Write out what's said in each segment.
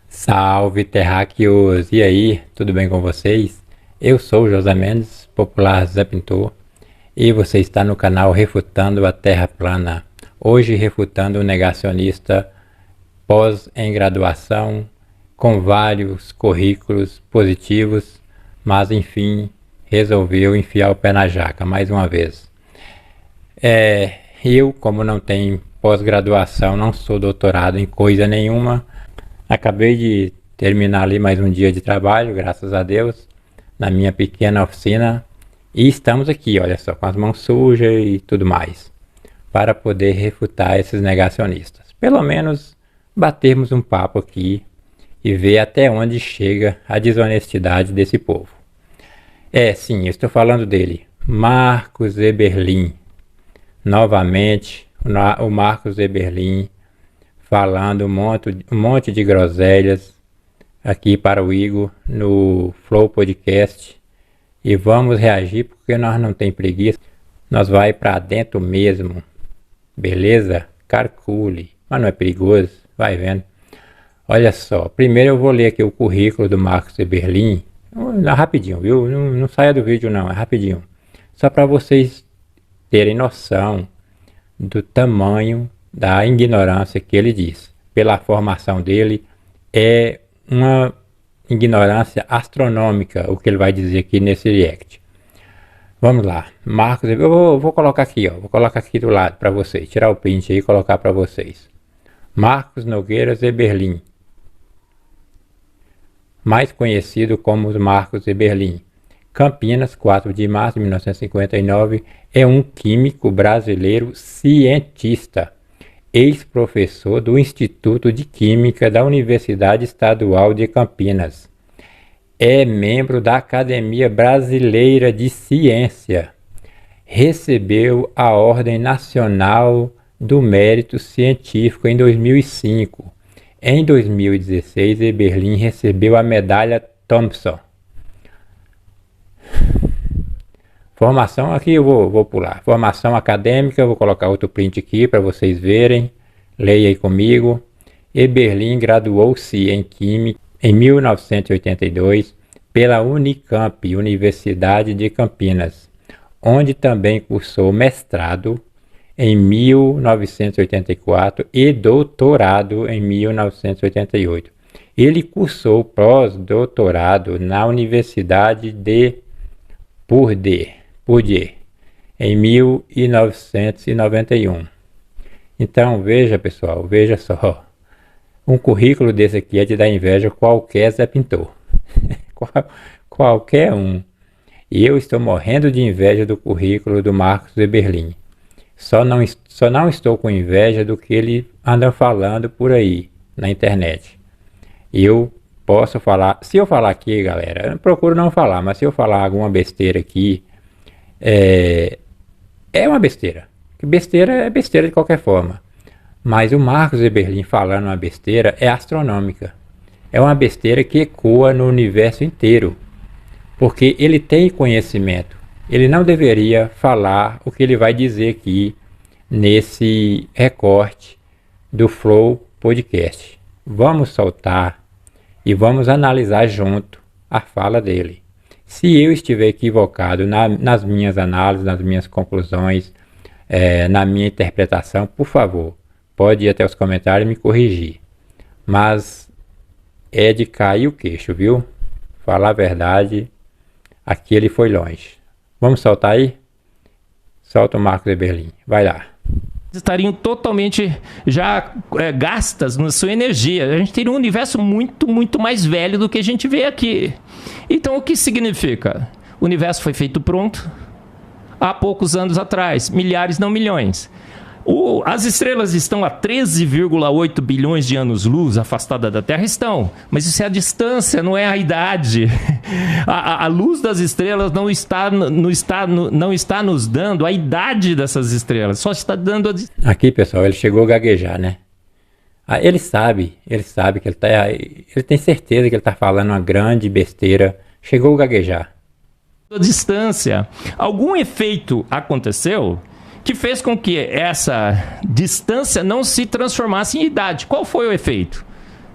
Salve terráqueos! E aí, tudo bem com vocês? Eu sou o José Mendes, popular Zé Pintor, e você está no canal Refutando a Terra Plana. Hoje refutando o negacionista pós em graduação, com vários currículos positivos, mas enfim, resolveu enfiar o pé na jaca mais uma vez. Eu, como não tenho pós-graduação, não sou doutorado em coisa nenhuma, acabei de terminar ali mais um dia de trabalho, graças a Deus, na minha pequena oficina, e estamos aqui, olha só, com as mãos sujas e tudo mais, para poder refutar esses negacionistas. Pelo menos batermos um papo aqui e ver até onde chega a desonestidade desse povo. Sim, eu estou falando dele, Marcos Eberlin. Novamente, o Marcos Eberlin falando um monte de groselhas aqui para o Igor no Flow Podcast. E vamos reagir porque nós não tem preguiça. Nós vai para dentro mesmo. Beleza? Calcule. Mas não é perigoso. Vai vendo. Olha só. Primeiro eu vou ler aqui o currículo do Marcos Eberlin. Rapidinho, viu? Não saia do vídeo não. É rapidinho. Só para vocês terem noção do tamanho da ignorância que ele diz. Pela formação dele, é uma ignorância astronômica o que ele vai dizer aqui nesse react. Vamos lá. Marcos, eu vou colocar aqui, ó. Vou colocar aqui do lado para vocês. Tirar o print aí e colocar para vocês. Marcos Nogueira Eberlin, mais conhecido como Marcos Eberlin. Campinas, 4 de março de 1959, é um químico brasileiro cientista, ex-professor do Instituto de Química da Universidade Estadual de Campinas. É membro da Academia Brasileira de Ciência. Recebeu a Ordem Nacional do Mérito Científico em 2005. Em 2016, Eberlin recebeu a Medalha Thompson. Formação aqui eu vou pular. Formação acadêmica, vou colocar outro print aqui para vocês verem. Leia aí comigo. Eberlin graduou-se em Química em 1982 pela Unicamp, Universidade de Campinas, onde também cursou mestrado em 1984 e doutorado em 1988. Ele cursou pós-doutorado na Universidade de Purdue em 1991. Então veja pessoal, veja só, um currículo desse aqui é de dar inveja a qualquer Zé Pintor, qualquer um. E eu estou morrendo de inveja do currículo do Marcos Eberlin. Só não estou com inveja do que ele anda falando por aí na internet. Eu posso falar, se eu falar aqui, galera, eu procuro não falar, mas se eu falar alguma besteira aqui, é uma besteira. Besteira é besteira de qualquer forma. Mas o Marcos Eberlin falando uma besteira é astronômica. É uma besteira que ecoa no universo inteiro. Porque ele tem conhecimento. Ele não deveria falar o que ele vai dizer aqui nesse recorte do Flow Podcast. Vamos soltar e vamos analisar junto a fala dele. Se eu estiver equivocado nas minhas análises, nas minhas conclusões, na minha interpretação, por favor, pode ir até os comentários e me corrigir. Mas é de cair o queixo, viu? Falar a verdade, aqui ele foi longe. Vamos soltar aí? Solta o Marcos Eberlin, vai lá. Estariam totalmente já gastas na sua energia. A gente teria um universo muito, muito mais velho do que a gente vê aqui. Então, o que significa? O universo foi feito pronto há poucos anos atrás, milhares, não milhões. As estrelas estão a 13,8 bilhões de anos-luz afastadas da Terra? Estão, mas isso é a distância, não é a idade. A luz das estrelas não está nos dando a idade dessas estrelas, só está dando a distância. Aqui, pessoal, ele chegou a gaguejar, né? Ele sabe que ele tem certeza que ele está falando uma grande besteira. Chegou a gaguejar. A distância. Algum efeito aconteceu que fez com que essa distância não se transformasse em idade. Qual foi o efeito?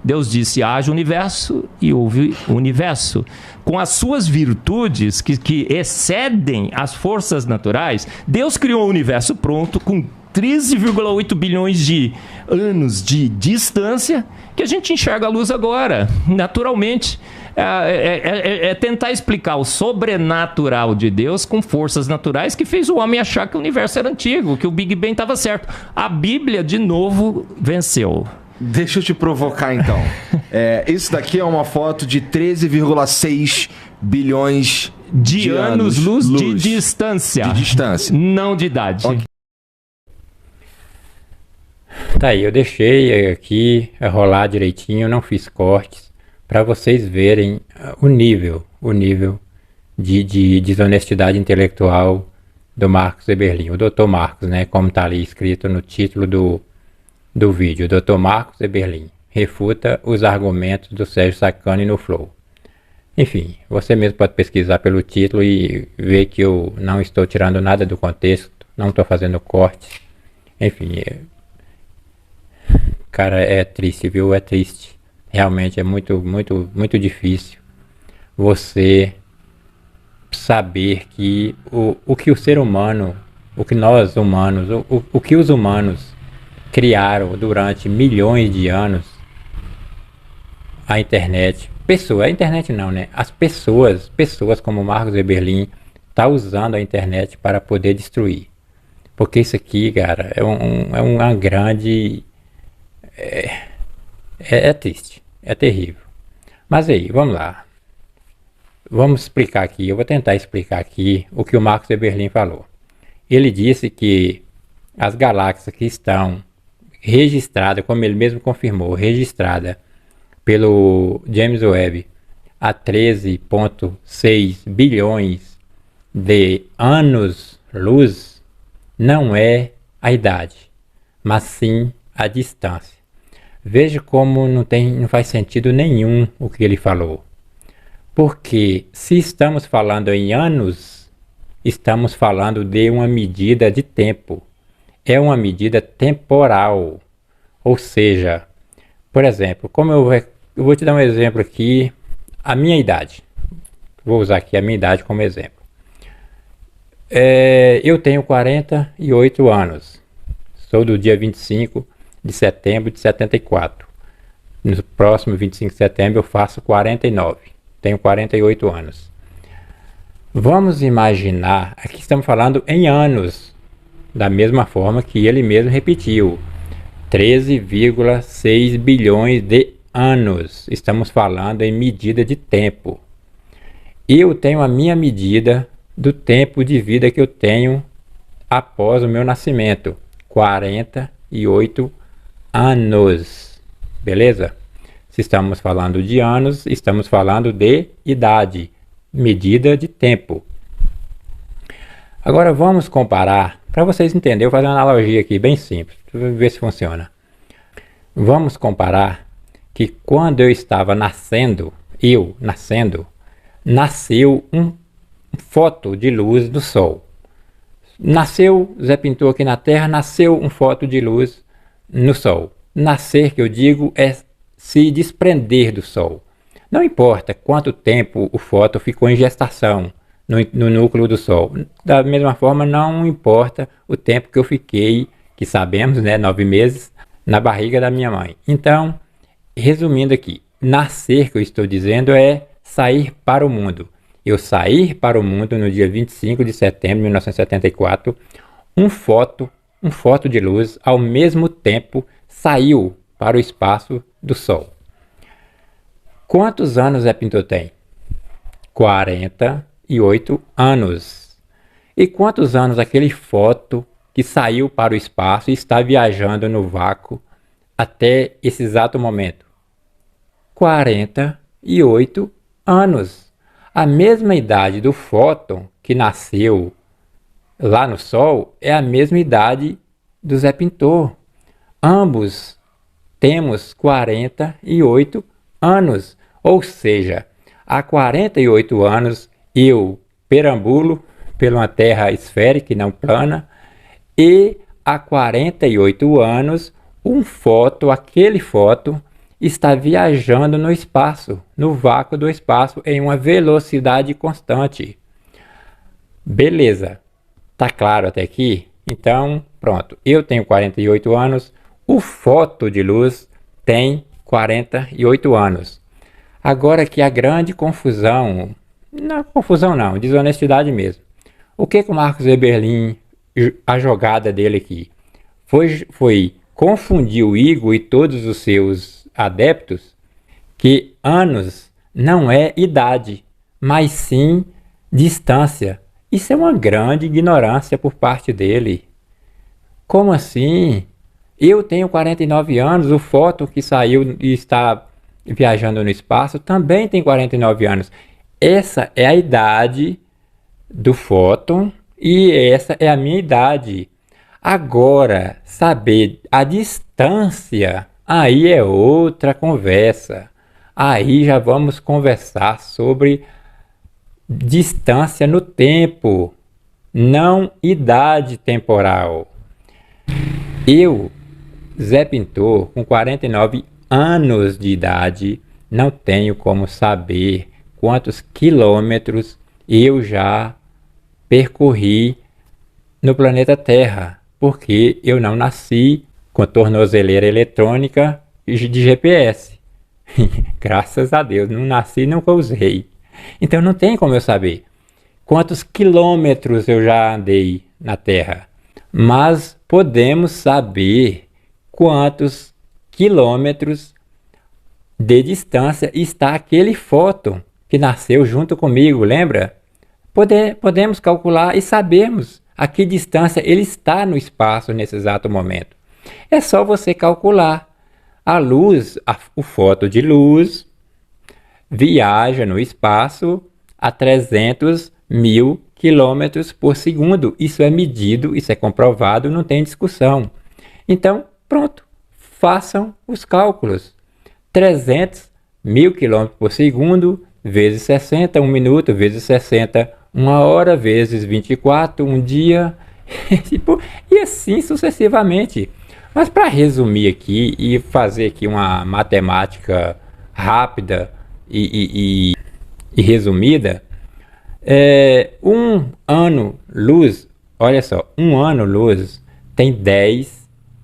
Deus disse, haja universo, e houve universo. Com as suas virtudes, que excedem as forças naturais, Deus criou o universo pronto, com 13,8 bilhões de anos de distância, que a gente enxerga a luz agora, naturalmente. É tentar explicar o sobrenatural de Deus com forças naturais que fez o homem achar que o universo era antigo, que o Big Bang estava certo. A Bíblia, de novo, venceu. Deixa eu te provocar, então. Isso daqui é uma foto de 13,6 bilhões de anos-luz de distância. De distância. Não de idade. Okay. Tá aí, eu deixei aqui rolar direitinho, não fiz cortes, para vocês verem o nível de desonestidade intelectual do Marcos Eberlin, o Dr. Marcos, né, como está ali escrito no título do vídeo. Dr. Marcos Eberlin refuta os argumentos do Sérgio Sacani no Flow. Enfim, você mesmo pode pesquisar pelo título e ver que eu não estou tirando nada do contexto, não estou fazendo cortes. Enfim, cara, é triste, viu? É triste. Realmente é muito difícil você saber que o que o ser humano, o que nós humanos, o que os humanos criaram durante milhões de anos, a internet, a internet não, né? As pessoas como Marcos Eberlin tá usando a internet para poder destruir. Porque isso aqui, cara, é uma grande... É triste, é terrível. Mas aí, vamos lá. Vamos explicar aqui, eu vou tentar explicar aqui o que o Marcos Eberlin falou. Ele disse que as galáxias que estão registradas, como ele mesmo confirmou, registrada pelo James Webb a 13,6 bilhões de anos-luz, não é a idade, mas sim a distância. Veja como não faz sentido nenhum o que ele falou. Porque se estamos falando em anos, estamos falando de uma medida de tempo. É uma medida temporal. Ou seja, por exemplo, como eu vou te dar um exemplo aqui, a minha idade. Vou usar aqui a minha idade como exemplo. Eu tenho 48 anos. Sou do dia 25 de setembro de 74. No próximo 25 de setembro eu faço 49. Tenho 48 anos. Vamos imaginar, aqui estamos falando em anos, da mesma forma que ele mesmo repetiu. 13,6 bilhões de anos. Estamos falando em medida de tempo. Eu tenho a minha medida do tempo de vida que eu tenho após o meu nascimento. 48 anos. Beleza? Se estamos falando de anos, estamos falando de idade, medida de tempo. Agora vamos comparar, para vocês entenderem, eu vou fazer uma analogia aqui bem simples, para ver se funciona. Vamos comparar que quando eu estava nascendo, nasceu um fóton de luz do Sol. Nasceu, Zé pintou aqui na Terra, nasceu um fóton de luz no Sol. Nascer, que eu digo, é se desprender do Sol. Não importa quanto tempo o fóton ficou em gestação no núcleo do Sol. Da mesma forma, não importa o tempo que eu fiquei, que sabemos, né, 9 meses, na barriga da minha mãe. Então, resumindo aqui, nascer, que eu estou dizendo, é sair para o mundo. Eu sair para o mundo no dia 25 de setembro de 1974, um fóton de luz, ao mesmo tempo, saiu para o espaço do Sol. Quantos anos Zé Pinto tem? 48 anos. E quantos anos aquele fóton que saiu para o espaço e está viajando no vácuo até esse exato momento? 48 anos. A mesma idade do fóton que nasceu lá no Sol é a mesma idade do Zé Pintor. Ambos temos 48 anos. Ou seja, há 48 anos eu perambulo por uma terra esférica e não plana. E há 48 anos, aquele fóton, está viajando no espaço, no vácuo do espaço, em uma velocidade constante. Beleza, tá claro até aqui? Então, pronto, eu tenho 48 anos, o fóton de luz tem 48 anos. Agora que a grande confusão, não, desonestidade mesmo. O que o Marcos Eberlin, a jogada dele aqui, foi confundir o Igor e todos os seus adeptos que anos não é idade, mas sim distância. Isso é uma grande ignorância por parte dele. Como assim? Eu tenho 49 anos, o fóton que saiu e está viajando no espaço também tem 49 anos. Essa é a idade do fóton e essa é a minha idade. Agora, saber a distância, aí é outra conversa. Aí já vamos conversar sobre distância no tempo, não idade temporal. Eu, Zé Pintor, com 49 anos de idade, não tenho como saber quantos quilômetros eu já percorri no planeta Terra, porque eu não nasci com tornozeleira eletrônica de GPS. Graças a Deus, não nasci e nunca usei. Então não tem como eu saber quantos quilômetros eu já andei na Terra, mas podemos saber quantos quilômetros de distância está aquele fóton que nasceu junto comigo, lembra? Podemos calcular e sabermos a que distância ele está no espaço nesse exato momento. É só você calcular. A luz, o fóton de luz, viaja no espaço a 300 mil quilômetros por segundo. Isso é medido, isso é comprovado, não tem discussão. Então, pronto, façam os cálculos. 300 mil quilômetros por segundo, vezes 60, 1 minuto, vezes 60, 1 hora, vezes 24, um dia, e assim sucessivamente. Mas para resumir aqui e fazer aqui uma matemática rápida e resumida, um ano-luz, olha só, um ano-luz tem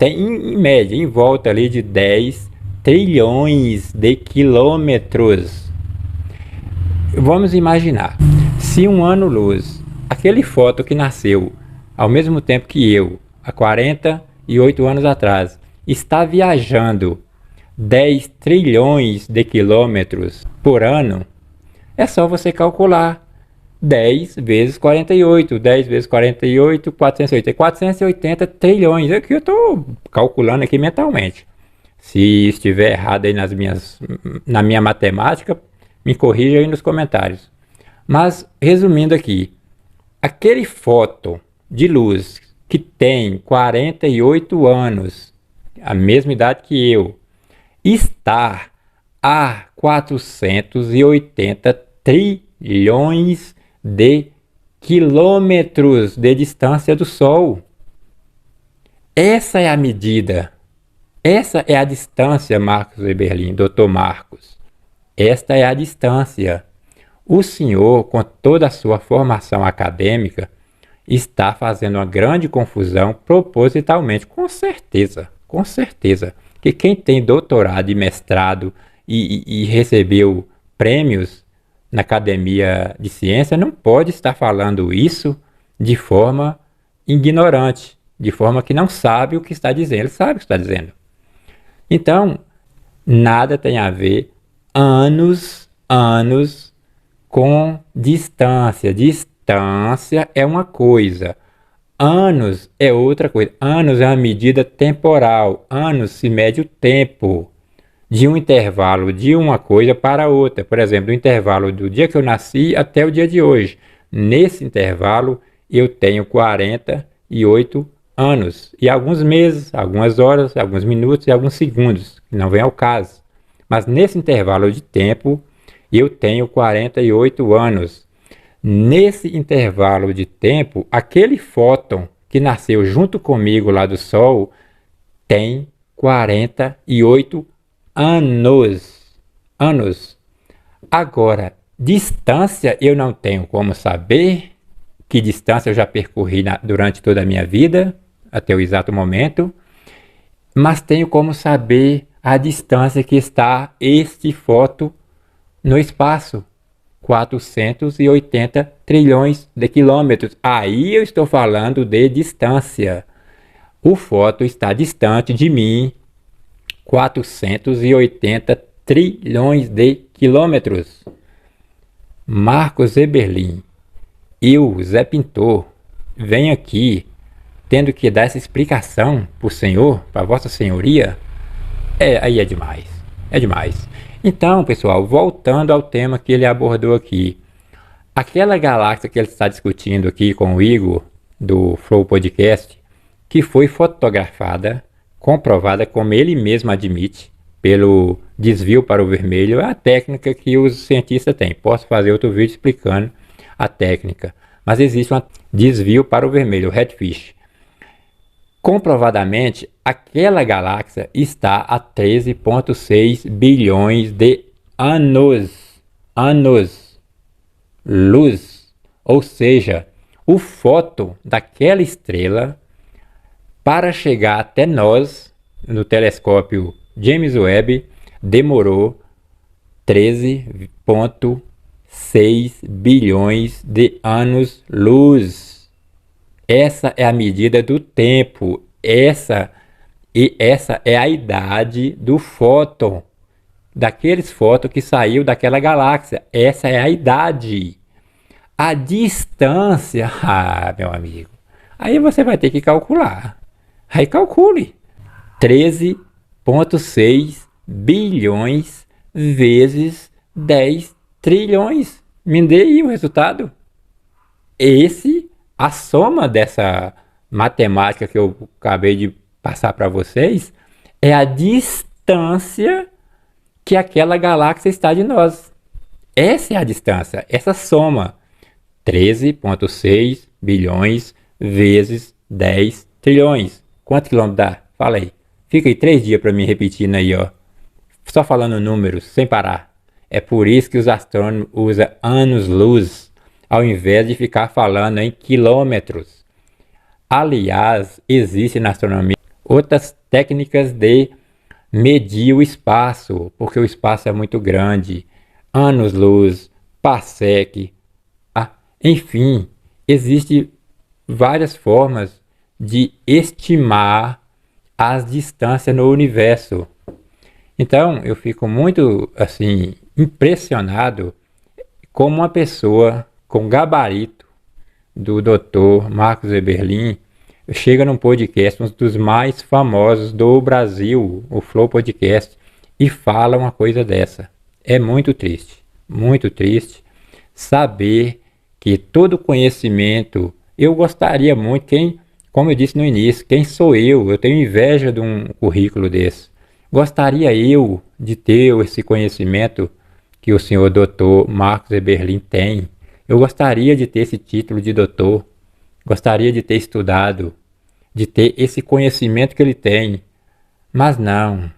em média, em volta ali de 10 trilhões de quilômetros. Vamos imaginar, se um ano-luz, aquele fóton que nasceu ao mesmo tempo que eu, há 48 anos atrás, está viajando 10 trilhões de quilômetros por ano, é só você calcular 10 vezes 48, 10 vezes 48, 480 trilhões. É que eu estou calculando aqui mentalmente. Se estiver errado aí na minha matemática, me corrija aí nos comentários. Mas, resumindo aqui, aquele fóton de luz que tem 48 anos, a mesma idade que eu, está a 480 trilhões de quilômetros de distância do Sol. Essa é a medida. Essa é a distância, Marcos Eberlin, Dr. Marcos. Esta é a distância. O senhor, com toda a sua formação acadêmica, está fazendo uma grande confusão propositalmente, com certeza, que quem tem doutorado e mestrado e recebeu prêmios na academia de ciência não pode estar falando isso de forma ignorante, de forma que não sabe o que está dizendo. Ele sabe o que está dizendo. Então, nada tem a ver anos com distância. Distância é uma coisa, anos é outra coisa. Anos é uma medida temporal. Anos se mede o tempo de um intervalo de uma coisa para outra. Por exemplo, o intervalo do dia que eu nasci até o dia de hoje. Nesse intervalo, eu tenho 48 anos. E alguns meses, algumas horas, alguns minutos e alguns segundos, que não vem ao caso. Mas nesse intervalo de tempo, eu tenho 48 anos. Nesse intervalo de tempo, aquele fóton que nasceu junto comigo lá do Sol, tem 48 anos. Agora, distância eu não tenho como saber que distância eu já percorri durante toda a minha vida, até o exato momento, mas tenho como saber a distância que está este foto no espaço. 480 trilhões de quilômetros. Aí eu estou falando de distância. O foto está distante de mim 480 trilhões de quilômetros. Marcos Eberlin, eu, Zé Pintor, venho aqui tendo que dar essa explicação para o senhor, para vossa senhoria. Aí é demais. É demais. Então, pessoal, voltando ao tema que ele abordou aqui. Aquela galáxia que ele está discutindo aqui com o Igor, do Flow Podcast, que foi fotografada, comprovada, como ele mesmo admite, pelo desvio para o vermelho, é a técnica que os cientistas têm. Posso fazer outro vídeo explicando a técnica. Mas existe um desvio para o vermelho, o redfish. Comprovadamente, aquela galáxia está a 13,6 bilhões de anos-luz. Ou seja, o fóton daquela estrela, para chegar até nós, no telescópio James Webb, demorou 13,6 bilhões de anos-luz. Essa é a medida do tempo. Essa é a idade do fóton. Daqueles fótons que saiu daquela galáxia. Essa é a idade. A distância... meu amigo. Aí você vai ter que calcular. Aí calcule. 13,6 bilhões vezes 10 trilhões. Me dê aí o resultado. A soma dessa matemática que eu acabei de passar para vocês é a distância que aquela galáxia está de nós. Essa é a distância, essa soma. 13,6 bilhões vezes 10 trilhões. Quanto quilômetro dá? Fala aí. Fica aí 3 dias para mim repetindo aí, ó. Só falando números, sem parar. É por isso que os astrônomos usam anos-luz, ao invés de ficar falando em quilômetros. Aliás, existem na astronomia outras técnicas de medir o espaço, porque o espaço é muito grande. Anos-luz, parsec, enfim, existem várias formas de estimar as distâncias no universo. Então, eu fico muito, assim, impressionado como uma pessoa com gabarito do Dr. Marcos Eberlin chega num podcast, um dos mais famosos do Brasil, o Flow Podcast, e fala uma coisa dessa. É muito triste saber que todo conhecimento, eu gostaria muito, como eu disse no início, quem sou eu? Eu tenho inveja de um currículo desse. Gostaria eu de ter esse conhecimento que o senhor Dr. Marcos Eberlin tem. Eu gostaria de ter esse título de doutor, gostaria de ter estudado, de ter esse conhecimento que ele tem, mas não,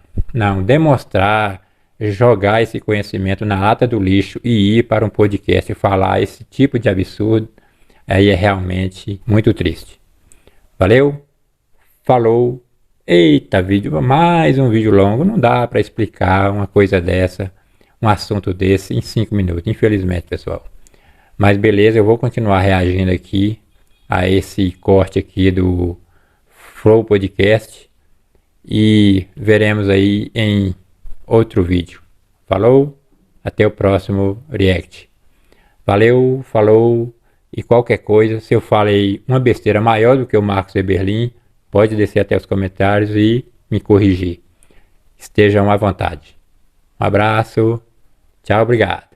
demonstrar, jogar esse conhecimento na lata do lixo e ir para um podcast e falar esse tipo de absurdo, aí é realmente muito triste. Valeu, falou, eita vídeo, mais um vídeo longo, não dá para explicar uma coisa dessa, um assunto desse em 5 minutos, infelizmente, pessoal. Mas beleza, eu vou continuar reagindo aqui a esse corte aqui do Flow Podcast e veremos aí em outro vídeo. Falou, até o próximo react. Valeu, falou, e qualquer coisa, se eu falei uma besteira maior do que o Marcos Eberlin, pode descer até os comentários e me corrigir. Estejam à vontade. Um abraço, tchau, obrigado.